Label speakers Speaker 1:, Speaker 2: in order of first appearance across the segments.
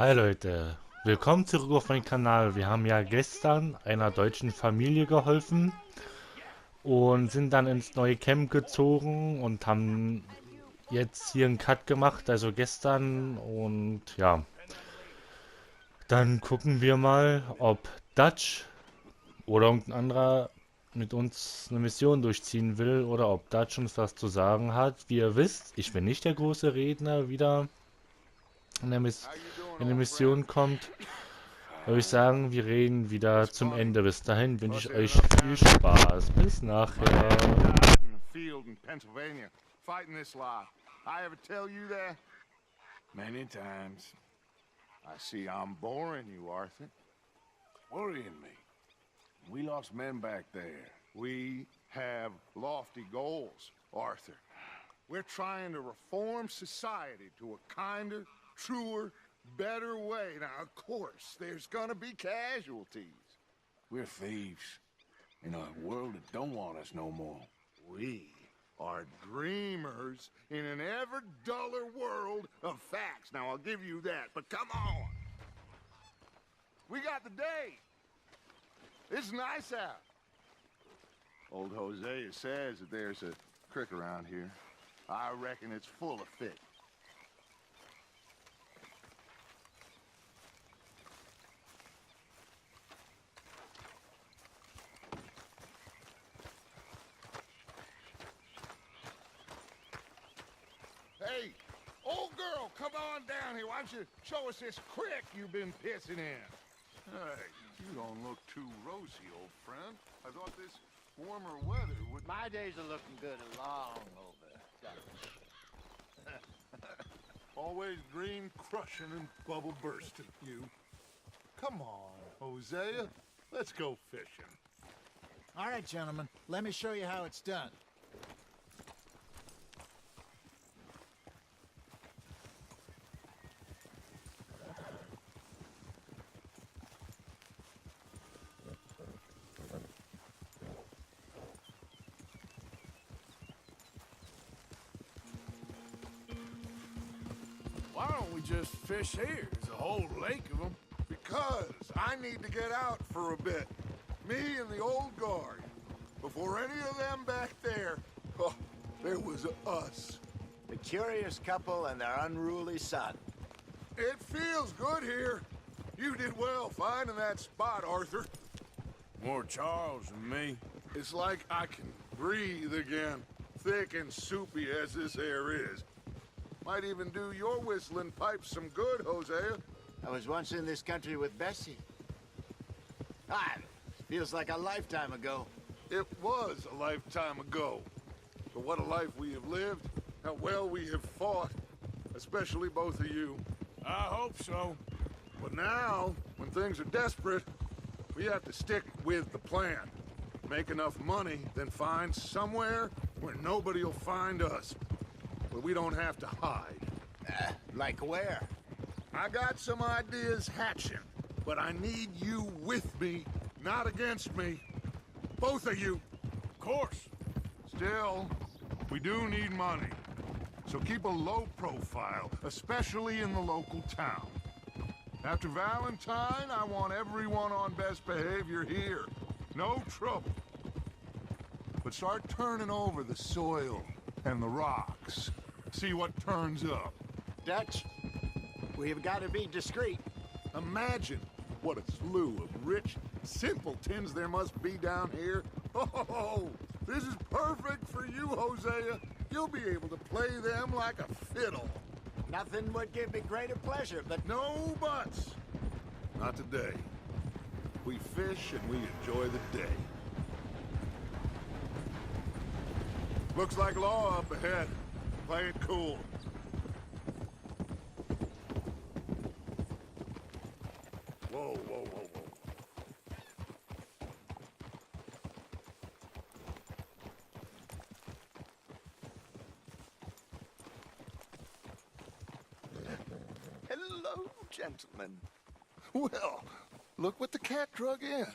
Speaker 1: Hi Leute, willkommen zurück auf meinen Kanal. Wir haben ja gestern einer deutschen Familie geholfen und sind dann ins neue Camp gezogen und haben jetzt hier einen Cut gemacht, also gestern. Und ja, dann gucken wir mal, ob Dutch oder irgendein anderer mit uns eine Mission durchziehen will oder ob Dutch uns was zu sagen hat. Wie ihr wisst, ich bin nicht der große Redner wieder in der, Miss in der Mission kommt. Würde ich sagen, wir reden wieder zum Ende. Bis dahin wünsche ich euch viel Spaß. Bis
Speaker 2: My dad
Speaker 1: nachher.
Speaker 2: died in the field in Pennsylvania, fighting this lie. I ever tell you that?
Speaker 3: Many times.
Speaker 2: I see I'm boring you, Arthur.
Speaker 3: Worrying me. We lost men back there.
Speaker 2: We have lofty goals, Arthur. We're trying to reform society to a kinder, truer, better way. Now, of course, there's gonna be casualties.
Speaker 3: We're thieves. In a world that don't want us no more.
Speaker 2: We are dreamers in an ever duller world of facts. Now, I'll give you that, but come on. We got the day. It's nice out. Old Hosea says that there's a creek around here. I reckon it's full of fish. Hey, old girl, come on down here. Why don't you show us this creek you've been pissing in?
Speaker 4: Hey, you don't look too rosy, old friend. I thought this warmer weather would...
Speaker 5: My days are looking good and long over.
Speaker 4: Always dream crushing and bubble bursting, you. Come on, Hosea. Let's go fishing.
Speaker 6: All right, gentlemen. Let me show you how it's done.
Speaker 3: Why don't we just fish here? There's a whole lake of them.
Speaker 2: Because I need to get out for a bit. Me and the old guard. Before any of them back there, oh, there was us.
Speaker 5: The curious couple and their unruly son.
Speaker 2: It feels good here. You did well finding that spot, Arthur.
Speaker 3: More Charles than me.
Speaker 2: It's like I can breathe again, thick and soupy as this air is. Might even do your whistling pipes some good, Hosea.
Speaker 5: I was once in this country with Bessie. Ah, feels like a lifetime ago.
Speaker 2: It was a lifetime ago. But what a life we have lived, how well we have fought, especially both of you.
Speaker 3: I hope so.
Speaker 2: But now, when things are desperate, we have to stick with the plan. Make enough money, then find somewhere where nobody will find us. Where we don't have to hide.
Speaker 5: Like where?
Speaker 2: I got some ideas hatching, but I need you with me, not against me. Both of you.
Speaker 3: Of course.
Speaker 2: Still, we do need money. So keep a low profile, especially in the local town. After Valentine, I want everyone on best behavior here. No trouble. But start turning over the soil and the rocks. See what turns up.
Speaker 5: Dutch, we've got to be discreet.
Speaker 2: Imagine what a slew of rich simpletons there must be down here. Oh, this is perfect for you, Hosea. You'll be able to play them like a fiddle.
Speaker 5: Nothing would give me greater pleasure, but
Speaker 2: No buts. Not today. We fish and we enjoy the day. Looks like law up ahead. Play it cool. Whoa, whoa, whoa, whoa.
Speaker 7: Hello, gentlemen.
Speaker 2: Well, look what the cat drug in.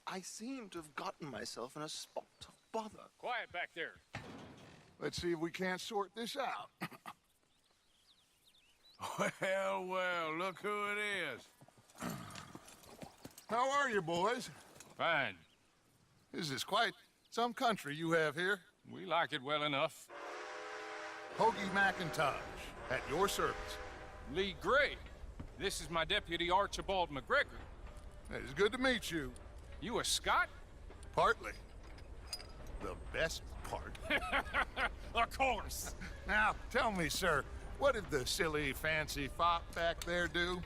Speaker 7: I seem to have gotten myself in a spot of bother.
Speaker 3: Quiet back there.
Speaker 2: Let's see if we can't sort this out.
Speaker 3: Well, well, look who it is.
Speaker 4: How are you, boys?
Speaker 8: Fine.
Speaker 4: This is quite some country you have here.
Speaker 8: We like it well enough.
Speaker 4: Hoagie McIntosh, at your service.
Speaker 8: Lee Gray. This is my deputy Archibald McGregor.
Speaker 4: It's good to meet you.
Speaker 8: You a Scot?
Speaker 4: Partly. The best part.
Speaker 8: Of course.
Speaker 4: Now, tell me, sir, what did the silly, fancy fop back there do?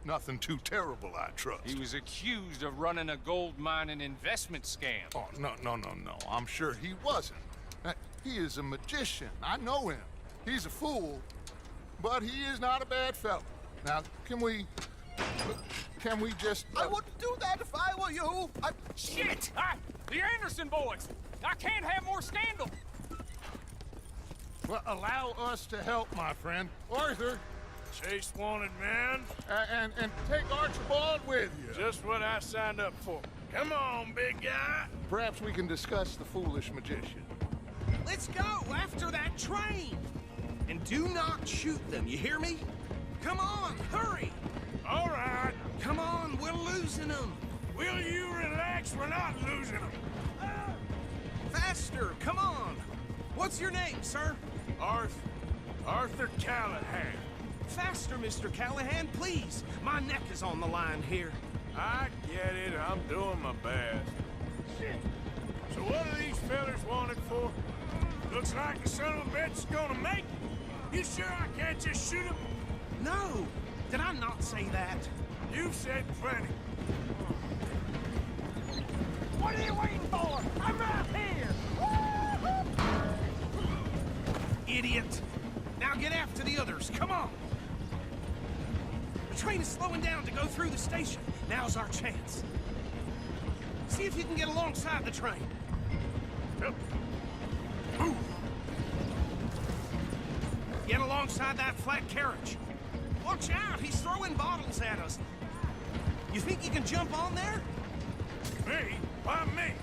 Speaker 4: Nothing too terrible, I trust.
Speaker 8: He was accused of running a gold mining investment scam.
Speaker 4: Oh, no. I'm sure he wasn't. He is a magician. I know him. He's a fool, but he is not a bad fellow. Now, can we just...
Speaker 7: I wouldn't do that if I were you.
Speaker 8: Shit! The Anderson boys! I can't have more scandal!
Speaker 4: Well, allow us to help, my friend. Arthur,
Speaker 3: Chase wanted man.
Speaker 4: and take Archibald with you.
Speaker 3: Just what I signed up for. Come on, big guy.
Speaker 4: Perhaps we can discuss the foolish magician.
Speaker 9: Let's go after that train! And do not shoot them, you hear me? Come on, hurry!
Speaker 3: All right.
Speaker 9: Come on, we're losing them!
Speaker 3: Will you relax? We're not losing them.
Speaker 9: Faster, come on! What's your name, sir?
Speaker 3: Arthur Callahan.
Speaker 9: Faster, Mr. Callahan, please! My neck is on the line here.
Speaker 3: I get it. I'm doing my best. Shit. So what are these fellas wanted for? Looks like the son of a bitch is gonna make it. You sure I can't just shoot him?
Speaker 9: No! Did I not say that?
Speaker 3: You've said plenty.
Speaker 9: What are you waiting for? I'm right here! Idiot! Now get after the others, come on! The train is slowing down to go through the station. Now's our chance. See if you can get alongside the train.
Speaker 3: Yep.
Speaker 9: Get alongside that flat carriage. Watch out, he's throwing bottles at us. You think you can jump on there?
Speaker 3: Me? Why me?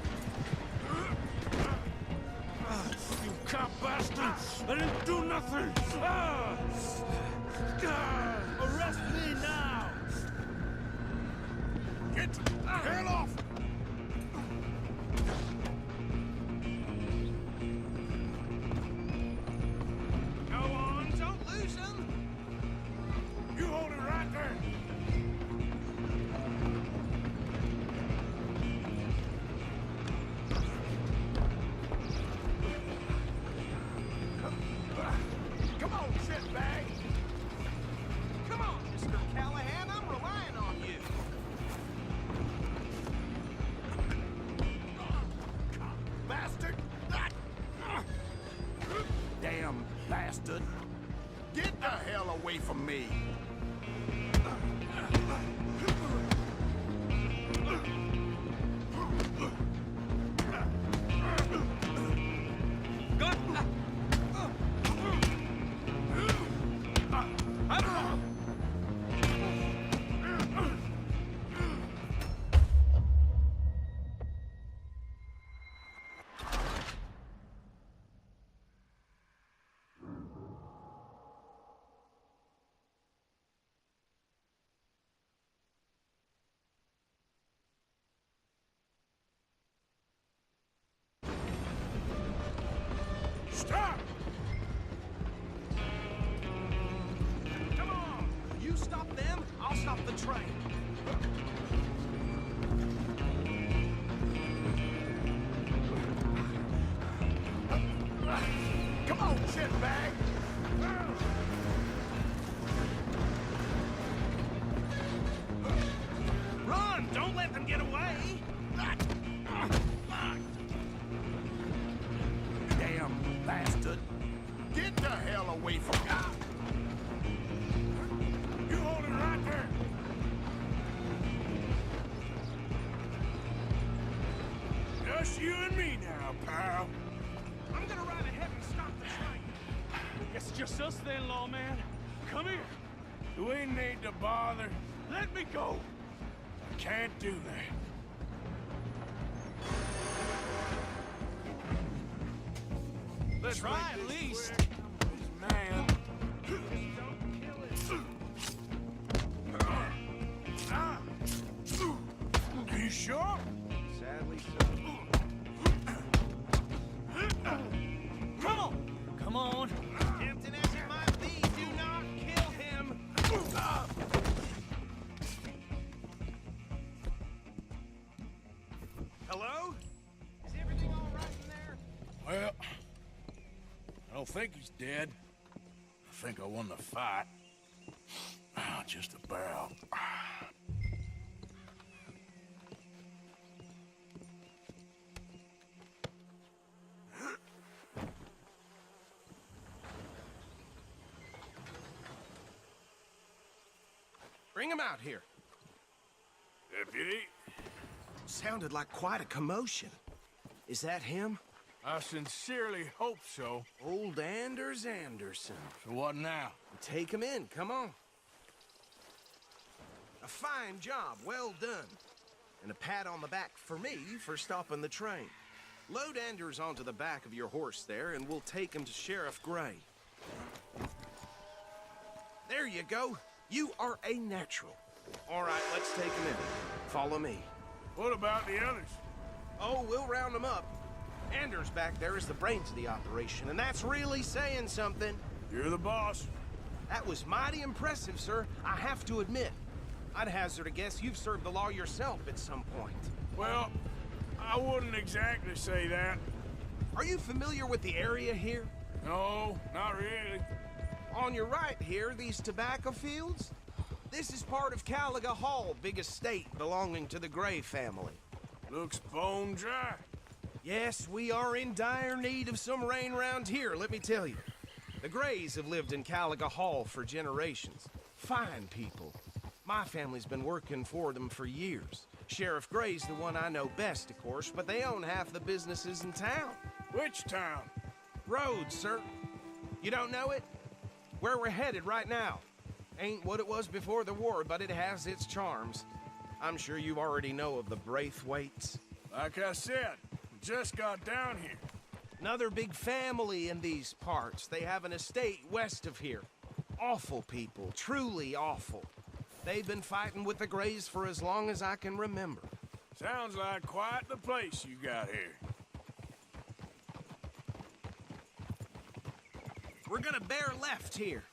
Speaker 3: You cop bastard! I didn't do nothing! Arrest me now! Get the hell off!
Speaker 9: Go on, don't lose him.
Speaker 3: You hold it right there!
Speaker 9: Come on, shitbag. Come on, Mr. Callahan, I'm relying on you.
Speaker 4: Bastard!
Speaker 5: Damn bastard. Get the hell away from me.
Speaker 3: Stop!
Speaker 9: Come on. You stop them, I'll stop the train.
Speaker 5: Come on, shitbag.
Speaker 9: Run! Don't let them get away!
Speaker 5: Damn bastard. Get the hell away from me.
Speaker 3: You hold it right there! Just you and me now, pal.
Speaker 9: I'm gonna ride ahead and stop the train.
Speaker 8: It's just us then, lawman. Come here.
Speaker 3: Do we need to bother?
Speaker 8: Let me go.
Speaker 3: Can't do that. Let's
Speaker 9: Try
Speaker 3: make
Speaker 9: at
Speaker 3: this
Speaker 9: least.
Speaker 3: quick. Man.
Speaker 9: Don't kill it.
Speaker 3: don't think he's dead. I think I won the fight. Just about.
Speaker 9: Bring him out here.
Speaker 3: Deputy,
Speaker 9: Sounded like quite a commotion. Is that him?
Speaker 3: I sincerely hope so.
Speaker 9: Old Anders Anderson.
Speaker 3: So what now?
Speaker 9: Take him in, come on. A fine job, well done. And a pat on the back for me for stopping the train. Load Anders onto the back of your horse there, and we'll take him to Sheriff Gray. There you go. You are a natural. All right, let's take him in. Follow me.
Speaker 3: What about the others?
Speaker 9: Oh, we'll round them up. Anders back there is the brains of the operation, and that's really saying something.
Speaker 3: You're the boss.
Speaker 9: That was mighty impressive, sir. I have to admit. I'd hazard a guess you've served the law yourself at some point.
Speaker 3: Well, I wouldn't exactly say that.
Speaker 9: Are you familiar with the area here?
Speaker 3: No, not really.
Speaker 9: On your right here, these tobacco fields? This is part of Caliga Hall, big estate belonging to the Gray family.
Speaker 3: Looks bone dry.
Speaker 9: Yes, we are in dire need of some rain round here, let me tell you. The Grays have lived in Caliga Hall for generations. Fine people. My family's been working for them for years. Sheriff Gray's the one I know best, of course, but they own half the businesses in town.
Speaker 3: Which town?
Speaker 9: Rhodes, sir. You don't know it? Where we're headed right now. Ain't what it was before the war, but it has its charms. I'm sure you already know of the Braithwaites.
Speaker 3: Like I said, we just got down here.
Speaker 9: Another big family in these parts. They have an estate west of here. Awful people, truly awful. They've been fighting with the Grays for as long as I can remember.
Speaker 3: Sounds like quite the place you got here.
Speaker 9: We're gonna bear left here.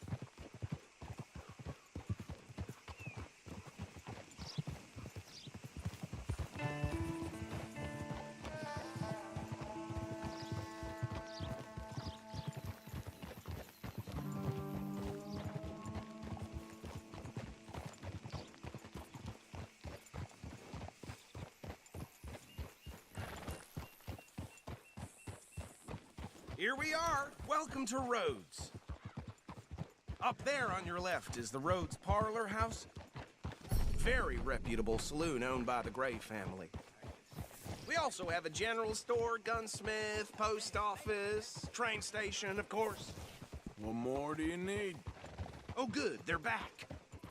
Speaker 9: Here we are. Welcome to Rhodes. Up there on your left is the Rhodes Parlor House. Very reputable saloon owned by the Gray family. We also have a general store, gunsmith, post office, train station, of course.
Speaker 3: What more do you need?
Speaker 9: Oh, good. They're back.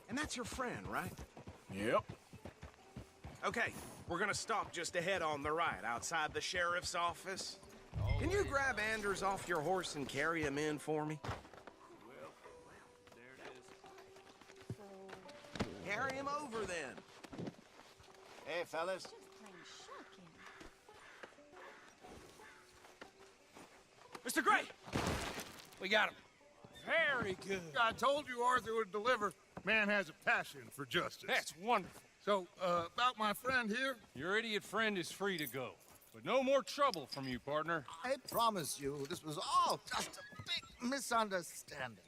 Speaker 9: And that's your friend, right?
Speaker 3: Yep.
Speaker 9: Okay, we're gonna stop just ahead on the right, outside the sheriff's office. Can you grab Anders off your horse and carry him in for me? Carry him over, then.
Speaker 5: Hey, fellas.
Speaker 8: Mr. Gray! We got him. Very good.
Speaker 2: I told you Arthur would deliver. Man has a passion for justice.
Speaker 8: That's wonderful.
Speaker 2: So, about my friend here?
Speaker 10: Your idiot friend is free to go. But no more trouble from you, partner.
Speaker 11: I promise you, this was all just a big misunderstanding.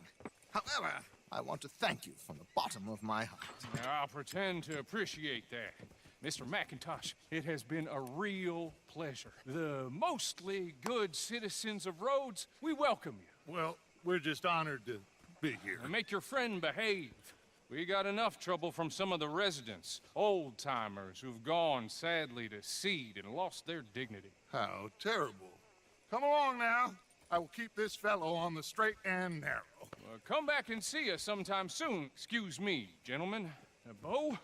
Speaker 11: However, I want to thank you from the bottom of my heart.
Speaker 10: Now, I'll pretend to appreciate that. Mr. McIntosh, it has been a real pleasure. The mostly good citizens of Rhodes, we welcome you.
Speaker 2: Well, we're just honored to be here.
Speaker 10: And make your friend behave. We got enough trouble from some of the residents, old-timers who've gone, sadly, to seed and lost their dignity.
Speaker 2: How terrible. Come along now. I will keep this fellow on the straight and narrow.
Speaker 10: Come back and see us sometime soon. Excuse me, gentlemen. Bo,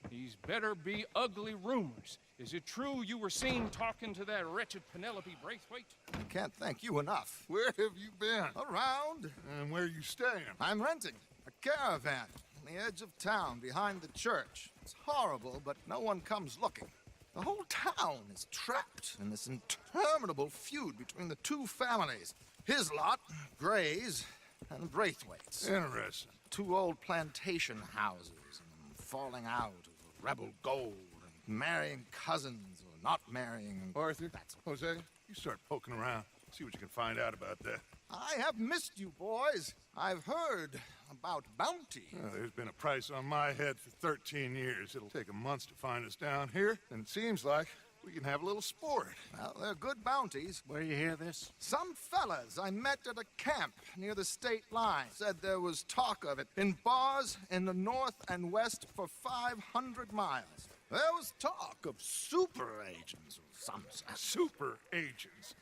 Speaker 10: these better be ugly rumors. Is it true you were seen talking to that wretched Penelope Braithwaite?
Speaker 11: I can't thank you enough.
Speaker 2: Where have you been?
Speaker 11: Around.
Speaker 2: And where are you staying?
Speaker 11: I'm renting a caravan on the edge of town behind the church. It's horrible, but no one comes looking. The whole town is trapped in this interminable feud between the two families. His lot, Gray's, and Braithwaite's.
Speaker 2: Interesting.
Speaker 11: Two old plantation houses, and falling out of rebel gold, and marrying cousins or not marrying.
Speaker 2: Arthur,
Speaker 11: That's
Speaker 2: Jose, you start poking around. See what you can find out about that.
Speaker 11: I have missed you, boys. I've heard about bounty.
Speaker 2: There's been a price on my head for 13 years. It'll take a month to find us down here, and it seems like we can have a little sport.
Speaker 11: Well, they're good bounties.
Speaker 6: Where you hear this?
Speaker 11: Some fellas I met at a camp near the state line said there was talk of it in bars in the north and west for 500 miles. There was talk of super agents of some sort.
Speaker 2: Super agents.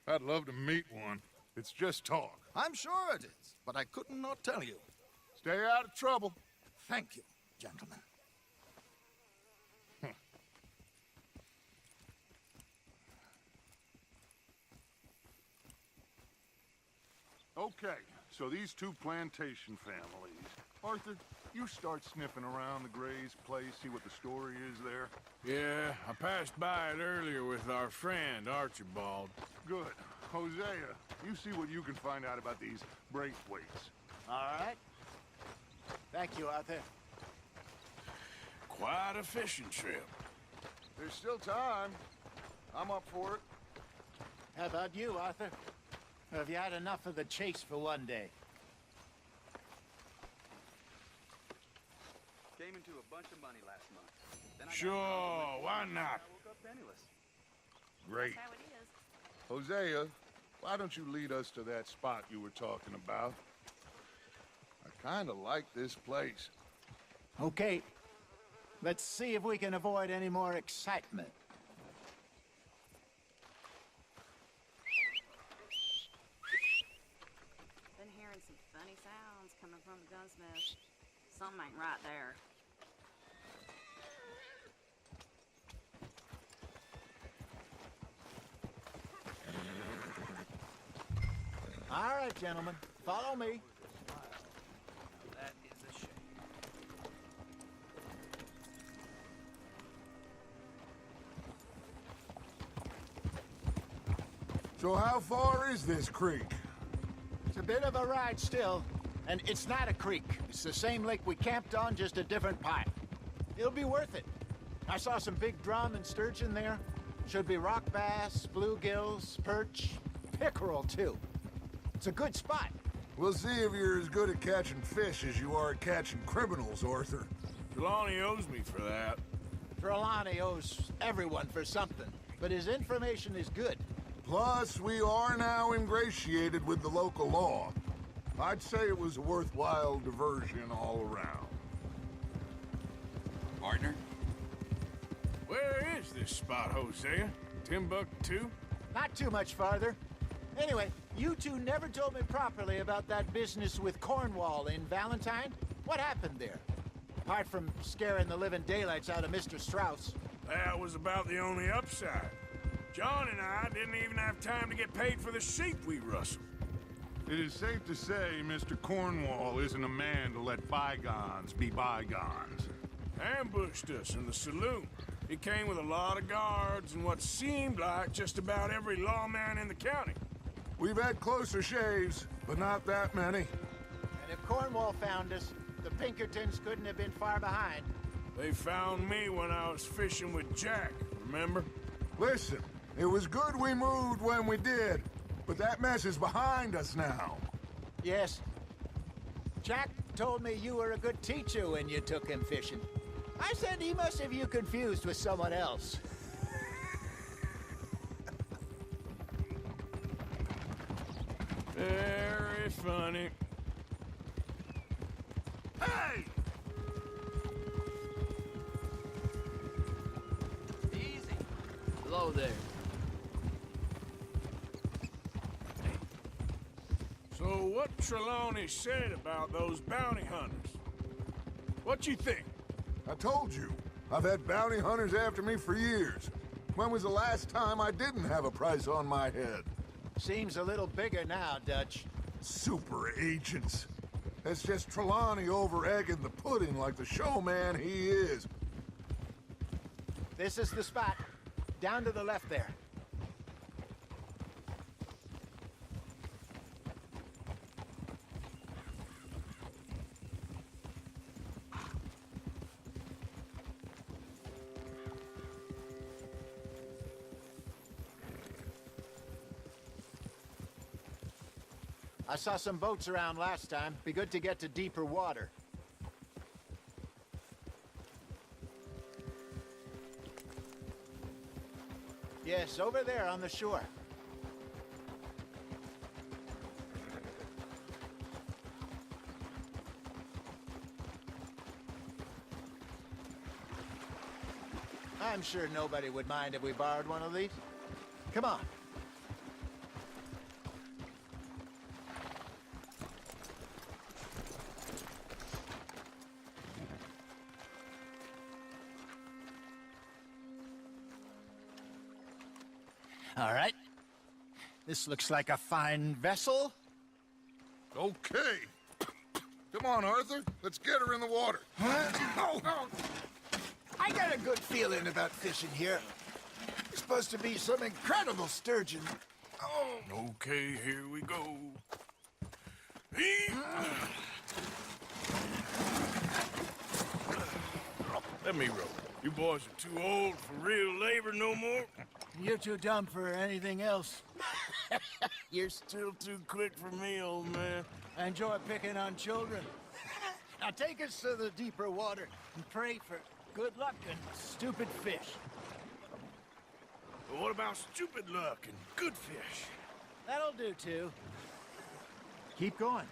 Speaker 2: I'd love to meet one. It's just talk.
Speaker 11: I'm sure it is, but I couldn't not tell you.
Speaker 2: Stay out of trouble.
Speaker 11: Thank you, gentlemen.
Speaker 2: Okay, so these two plantation families. Arthur, you start sniffing around the Gray's place, see what the story is there.
Speaker 3: Yeah, I passed by it earlier with our friend, Archibald.
Speaker 2: Good. Hosea, you see what you can find out about these Braithwaites.
Speaker 5: All right. Thank you, Arthur.
Speaker 3: Quite a fishing trip.
Speaker 2: There's still time. I'm up for it.
Speaker 5: How about you, Arthur? Or have you had enough of the chase for one day?
Speaker 12: Came into a bunch of money last month. Then I
Speaker 3: Sure, why not?
Speaker 12: I woke up penniless.
Speaker 2: Great.
Speaker 12: That's how it is.
Speaker 2: Hosea, why don't you lead us to that spot you were talking about? I kind of like this place.
Speaker 5: Okay. Let's see if we can avoid any more excitement.
Speaker 13: Been hearing some funny sounds coming from the gunsmith. Something ain't right there.
Speaker 5: All right, gentlemen. Follow me.
Speaker 9: That is a shame.
Speaker 2: So how far is this creek?
Speaker 5: It's a bit of a ride still, and it's not a creek. It's the same lake we camped on, just a different pipe. It'll be worth it. I saw some big drum and sturgeon there. Should be rock bass, bluegills, perch, pickerel too. It's a good spot.
Speaker 2: We'll see if you're as good at catching fish as you are at catching criminals, Arthur.
Speaker 3: Trelawney owes me for that.
Speaker 5: Trelawney owes everyone for something, but his information is good.
Speaker 2: Plus, we are now ingratiated with the local law. I'd say it was a worthwhile diversion all around.
Speaker 12: Partner?
Speaker 3: Where is this spot, Hosea? Timbuktu?
Speaker 5: Not too much farther. Anyway, you two never told me properly about that business with Cornwall in Valentine. What happened there? Apart from scaring the living daylights out of Mr. Strauss.
Speaker 3: That was about the only upside. John and I didn't even have time to get paid for the sheep we rustled.
Speaker 2: It is safe to say Mr. Cornwall isn't a man to let bygones be bygones.
Speaker 3: Ambushed us in the saloon. He came with a lot of guards and what seemed like just about every lawman in the county.
Speaker 2: We've had closer shaves, but not that many.
Speaker 5: And if Cornwall found us, the Pinkertons couldn't have been far behind.
Speaker 3: They found me when I was fishing with Jack, remember?
Speaker 2: Listen, it was good we moved when we did, but that mess is behind us now.
Speaker 5: Yes. Jack told me you were a good teacher when you took him fishing. I said he must have you confused with someone else.
Speaker 3: Very funny.
Speaker 2: Hey!
Speaker 12: Easy. Hello there.
Speaker 3: So what Trelawney said about those bounty hunters? What you think?
Speaker 2: I told you, I've had bounty hunters after me for years. When was the last time I didn't have a price on my head?
Speaker 5: Seems a little bigger now, Dutch.
Speaker 2: Super agents. That's just Trelawney over-egging the pudding like the showman he is.
Speaker 5: This is the spot. Down to the left there. I saw some boats around last time. Be good to get to deeper water. Yes, over there on the shore. I'm sure nobody would mind if we borrowed one of these. Come on. All right. This looks like a fine vessel.
Speaker 4: Okay. Come on, Arthur. Let's get her in the water.
Speaker 5: Oh. I got a good feeling about fishing here. It's supposed to be some incredible sturgeon. Oh.
Speaker 3: Okay, here we go. Let me row. You boys are too old for real labor no more.
Speaker 6: You're too dumb for anything else.
Speaker 3: You're still too quick for me, old man.
Speaker 6: I enjoy picking on children.
Speaker 5: Now take us to the deeper water and pray for good luck and stupid fish.
Speaker 3: But what about stupid luck and good fish?
Speaker 6: That'll do, too.
Speaker 5: Keep going.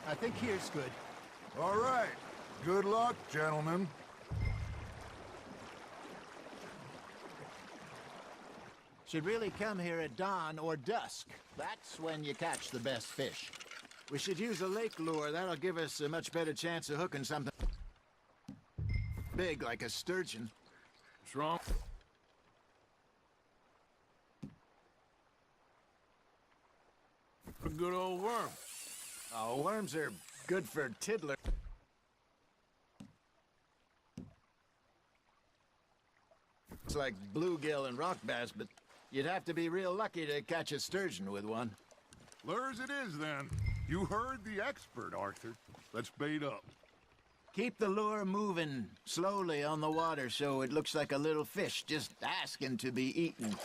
Speaker 5: I think here's good.
Speaker 2: All right. Good luck, gentlemen.
Speaker 5: Should really come here at dawn or dusk. That's when you catch the best fish. We should use a lake lure. That'll give us a much better chance of hooking something big like a sturgeon.
Speaker 3: What's wrong? A good old worm.
Speaker 5: Oh, worms are good for tiddler. It's like bluegill and rock bass, but you'd have to be real lucky to catch a sturgeon with one.
Speaker 2: Lures it is, then. You heard the expert, Arthur. Let's bait up.
Speaker 5: Keep the lure moving slowly on the water so it looks like a little fish just asking to be eaten.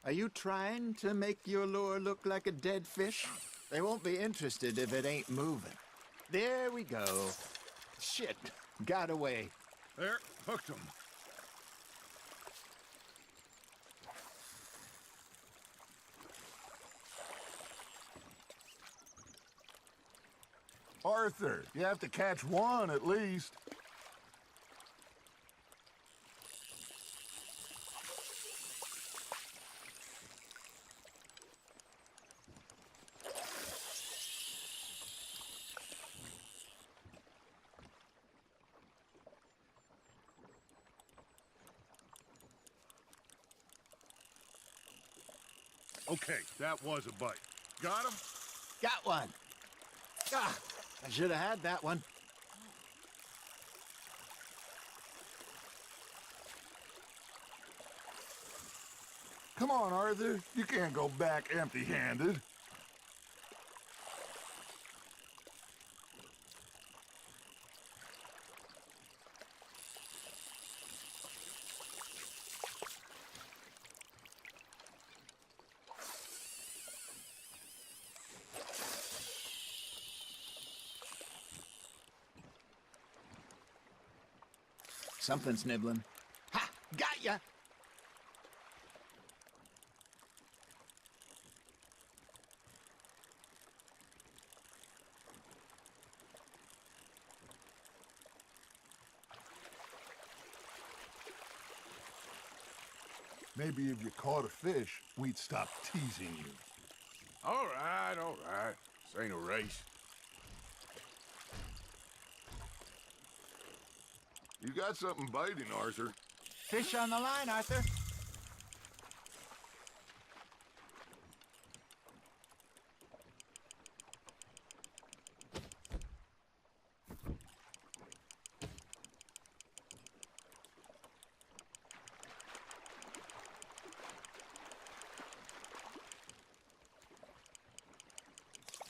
Speaker 5: Are you trying to make your lure look like a dead fish? They won't be interested if it ain't moving. There we go. Shit, got away.
Speaker 2: There, hooked him. Arthur, you have to catch one at least. Okay, that was a bite. Got him?
Speaker 5: Got one. Ah, I should have had that one.
Speaker 2: Come on, Arthur. You can't go back empty-handed.
Speaker 5: Something's nibbling. Ha! Got ya!
Speaker 2: Maybe if you caught a fish, we'd stop teasing you.
Speaker 3: All right, all right. This ain't a race.
Speaker 2: You got something biting, Arthur.
Speaker 5: Fish on the line, Arthur.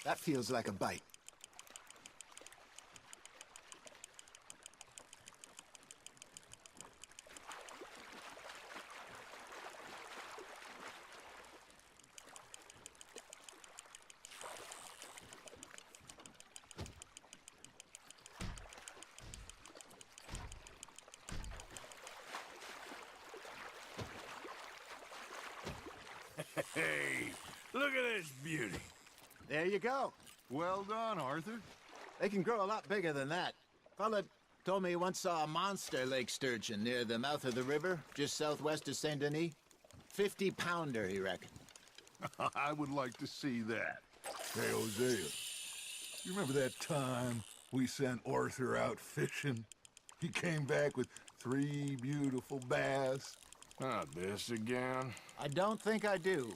Speaker 5: That feels like a bite.
Speaker 3: Hey, look at this beauty.
Speaker 5: There you go.
Speaker 2: Well done, Arthur.
Speaker 5: They can grow a lot bigger than that. Fella told me he once saw a monster lake sturgeon near the mouth of the river, just southwest of Saint Denis. 50-pounder, he reckoned.
Speaker 2: I would like to see that. Hey, Hosea, you remember that time we sent Arthur out fishing? He came back with 3 beautiful bass.
Speaker 3: Not this again.
Speaker 5: I don't think I do.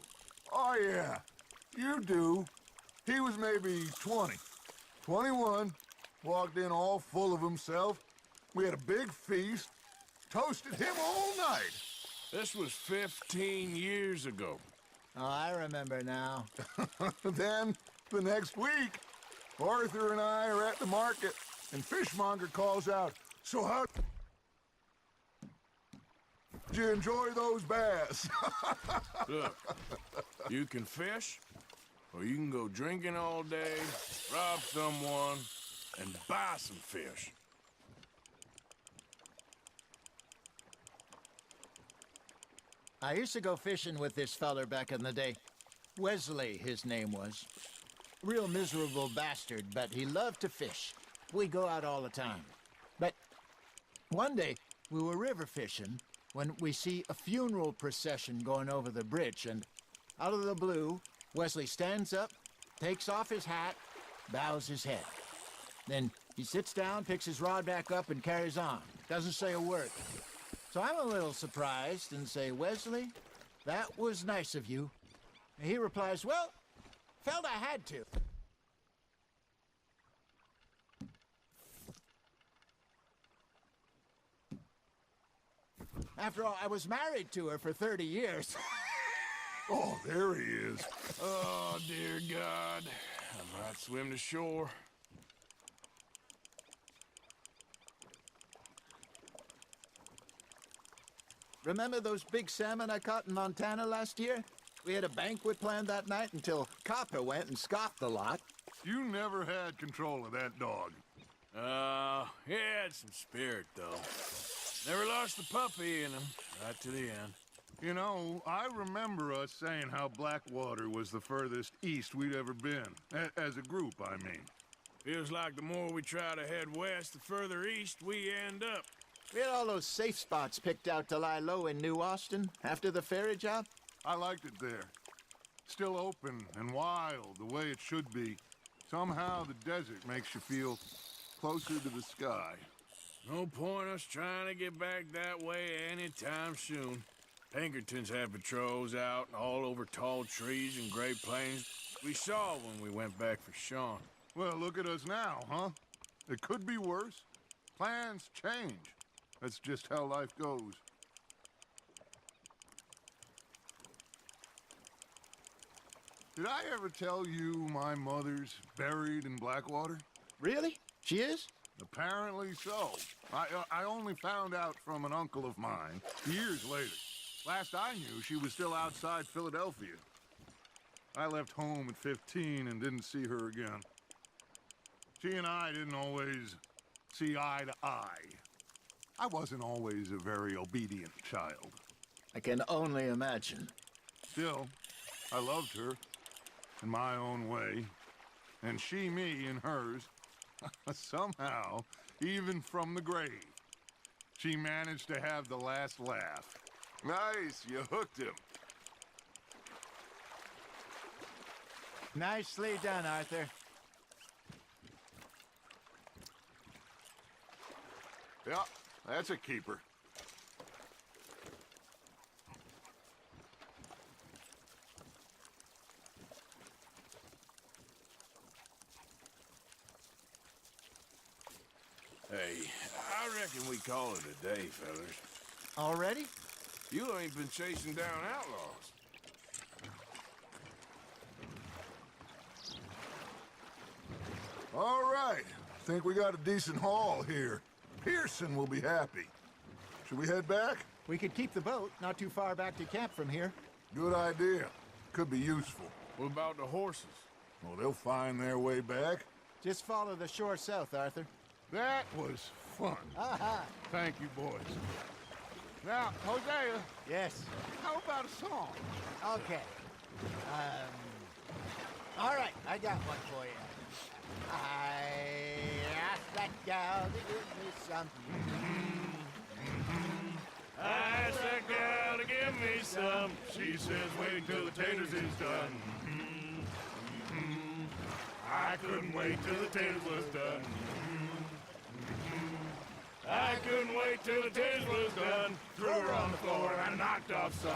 Speaker 2: Oh, yeah, you do. He was maybe 20, 21, walked in all full of himself. We had a big feast, toasted him all night.
Speaker 3: This was 15 years ago.
Speaker 5: Oh, I remember now.
Speaker 2: Then, the next week, Arthur and I are at the market, and Fishmonger calls out, "So how did you enjoy those bass?"
Speaker 3: Look, you can fish, or you can go drinking all day, rob someone, and buy some fish.
Speaker 5: I used to go fishing with this feller back in the day. Wesley, his name was. Real miserable bastard, but he loved to fish. We go out all the time. But one day, we were river fishing when we see a funeral procession going over the bridge, and out of the blue, Wesley stands up, takes off his hat, bows his head. Then he sits down, picks his rod back up, and carries on. Doesn't say a word. So I'm a little surprised and say, "Wesley, that was nice of you." And he replies, "Well, felt I had to." After all, I was married to her for 30 years.
Speaker 2: Oh, there he is.
Speaker 3: Oh, dear God. I might swim to shore.
Speaker 5: Remember those big salmon I caught in Montana last year? We had a banquet planned that night until Copper went and scoffed the lot.
Speaker 2: You never had control of that dog.
Speaker 3: He had some spirit, though. Never lost the puppy in him, right to the end.
Speaker 2: You know, I remember us saying how Blackwater was the furthest east we'd ever been. As a group, I mean.
Speaker 3: Feels like the more we try to head west, the further east we end up.
Speaker 5: We had all those safe spots picked out to lie low in New Austin after the ferry job.
Speaker 2: I liked it there. Still open and wild, the way it should be. Somehow the desert makes you feel closer to the sky.
Speaker 3: No point us trying to get back that way anytime soon. Pinkertons had patrols out all over tall trees and Great Plains. We saw when we went back for Sean.
Speaker 2: Well, look at us now, huh? It could be worse. Plans change. That's just how life goes. Did I ever tell you my mother's buried in Blackwater?
Speaker 5: Really? She is?
Speaker 2: Apparently so. I only found out from an uncle of mine years later. Last I knew, she was still outside Philadelphia. I left home at 15 and didn't see her again. She and I didn't always see eye to eye. I wasn't always a very obedient child.
Speaker 5: I can only imagine.
Speaker 2: Still, I loved her in my own way, and she me in hers. Somehow, even from the grave, she managed to have the last laugh. Nice, you hooked him.
Speaker 5: Nicely done, Arthur.
Speaker 2: Yeah, that's a keeper.
Speaker 3: Hey, I reckon we call it a day, fellas.
Speaker 5: Already?
Speaker 3: You ain't been chasing down outlaws.
Speaker 2: think we got a decent haul here. Pearson will be happy. Should we head back?
Speaker 6: We could keep the boat not too far back to camp from here.
Speaker 2: Good idea. Could be useful.
Speaker 3: What about the horses?
Speaker 2: Well, they'll find their way back.
Speaker 6: Just follow the shore south, Arthur.
Speaker 2: That was fun.
Speaker 6: Aha!
Speaker 2: Thank you, boys. Now, Hosea,
Speaker 6: Yes.
Speaker 2: how about a song?
Speaker 6: Okay. All right, I got one for you. I asked that gal to give me some.
Speaker 3: I asked that gal to give me some. She says, wait till the taters is done. I couldn't wait till the taters was done. I couldn't wait till the taters was done. Threw her on the floor and I knocked off some.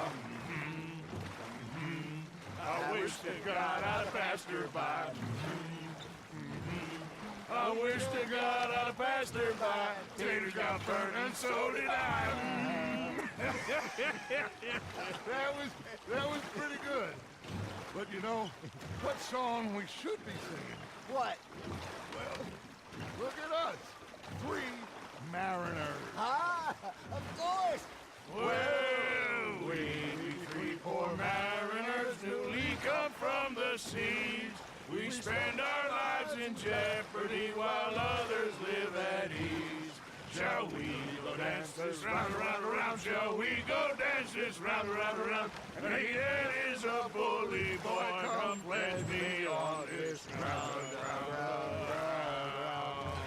Speaker 3: I wish to God I'd passed her by. I wish to God I'd have passed her by. Taters got burned and so did I.
Speaker 2: That was pretty good. But you know, what song we should be singing?
Speaker 6: What?
Speaker 2: Well, look at us. 3 mariners.
Speaker 6: Ah, of course.
Speaker 3: Well, we 3 poor mariners newly come from the seas. We spend our lives in jeopardy while others live at ease. Shall we go dance this round, around, around? Shall we go dance this round, around, around? And he that is a bully boy, come pledge me on this round, round, round, round.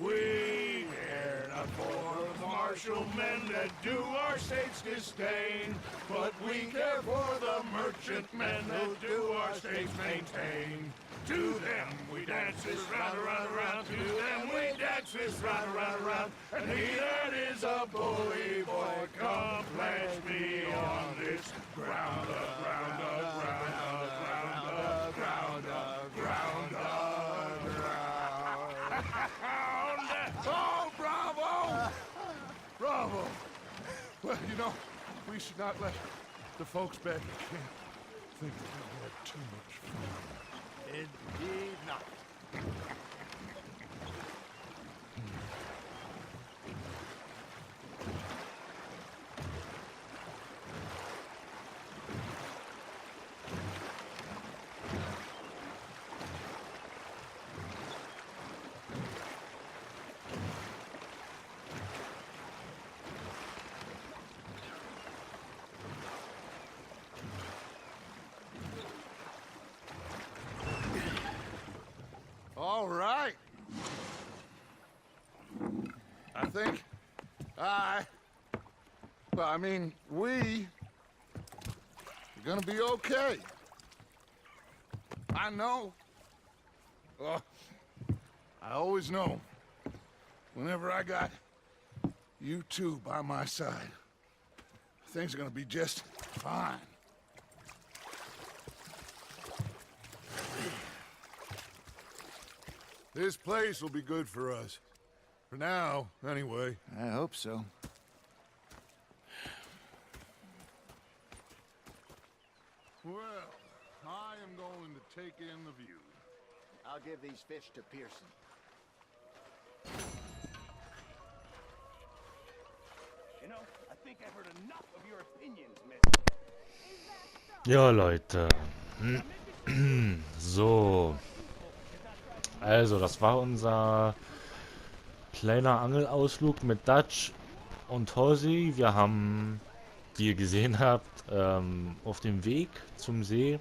Speaker 3: We care not for the martial men that do our states disdain, but we care for the merchant men that do our states maintain. To them we dance this round, around, around. To them we dance this round, around, around. And he that is a bully boy, come pledge me on this ground, ground, ground, ground, ground, ground, ground.
Speaker 2: Oh, bravo! Bravo! Well, you know, we should not let the folks back at camp think that we had too much fun.
Speaker 6: Indeed not.
Speaker 2: All right. I think we are gonna be okay. I know. Oh, I always know. Whenever I got you two by my side, things are gonna be just fine. This place will be good for us. For now, anyway.
Speaker 6: I hope so.
Speaker 2: Well, I am going to take in the view.
Speaker 6: I'll give these fish to Pearson.
Speaker 3: You know, I think I've heard enough of your opinions, miss.
Speaker 1: Ja, Leute. So. Also, das war unser kleiner Angelausflug mit Dutch und Horsey. Wir haben, wie ihr gesehen habt, auf dem Weg zum See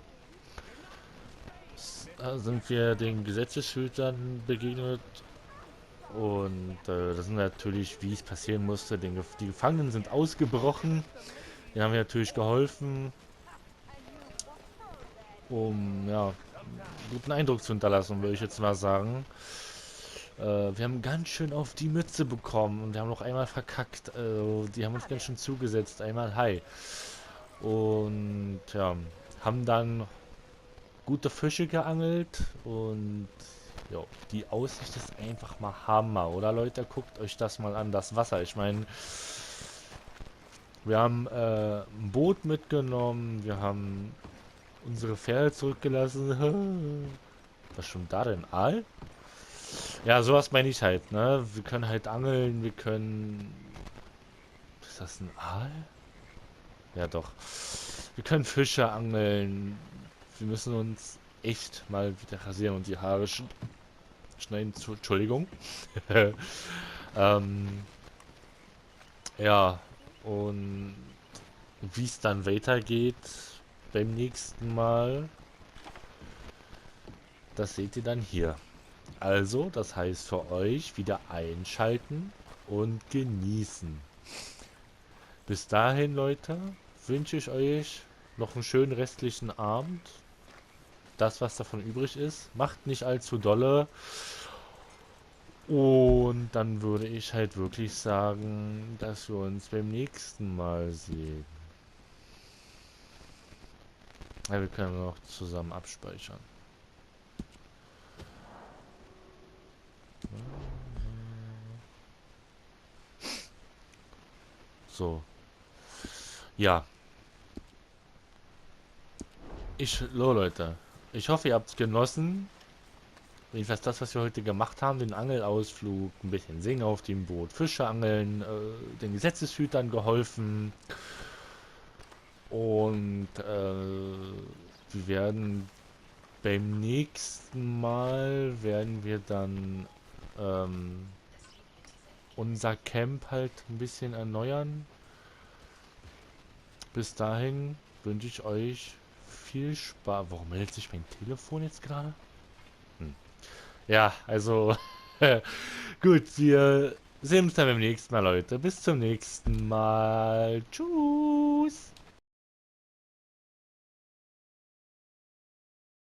Speaker 1: sind wir den Gesetzeshütern begegnet. Und das sind natürlich, wie es passieren musste, die Gefangenen sind ausgebrochen. Denen haben wir natürlich geholfen, um ja, einen guten Eindruck zu hinterlassen, würde ich jetzt mal sagen. Wir haben ganz schön auf die Mütze bekommen und wir haben noch einmal verkackt. Die haben uns ganz schön zugesetzt. Einmal hi. Und ja, haben dann gute Fische geangelt und ja, die Aussicht ist einfach mal Hammer, oder Leute? Guckt euch das mal an, das Wasser. Ich meine, wir haben ein Boot mitgenommen, wir haben unsere Pferde zurückgelassen. Was ist schon da denn? Aal? Ja, sowas meine ich halt, ne? Wir können halt angeln, wir können... Ist das ein Aal? Ja, doch. Wir können Fische angeln. Wir müssen uns echt mal wieder rasieren und die Haare schneiden. Entschuldigung. ähm, ja, und wie es dann weitergeht beim nächsten Mal, das seht ihr dann hier. Also, das heißt für euch wieder einschalten und genießen. Bis dahin, Leute, wünsche ich euch noch einen schönen restlichen Abend. Das, was davon übrig ist, macht nicht allzu dolle. Und dann würde ich halt wirklich sagen, dass wir uns beim nächsten Mal sehen. Ja, wir können noch zusammen abspeichern. So. Ja. Leute. Ich hoffe, ihr habt es genossen. Jedenfalls das, was wir heute gemacht haben, den Angelausflug, ein bisschen singen auf dem Boot, Fische angeln, den Gesetzeshütern geholfen. Und wir werden beim nächsten Mal werden wir dann unser Camp halt ein bisschen erneuern. Bis dahin wünsche ich euch viel Spaß. Warum meldet sich mein Telefon jetzt gerade? Ja, also gut, wir sehen uns dann beim nächsten Mal, Leute. Bis zum nächsten Mal. Tschüss.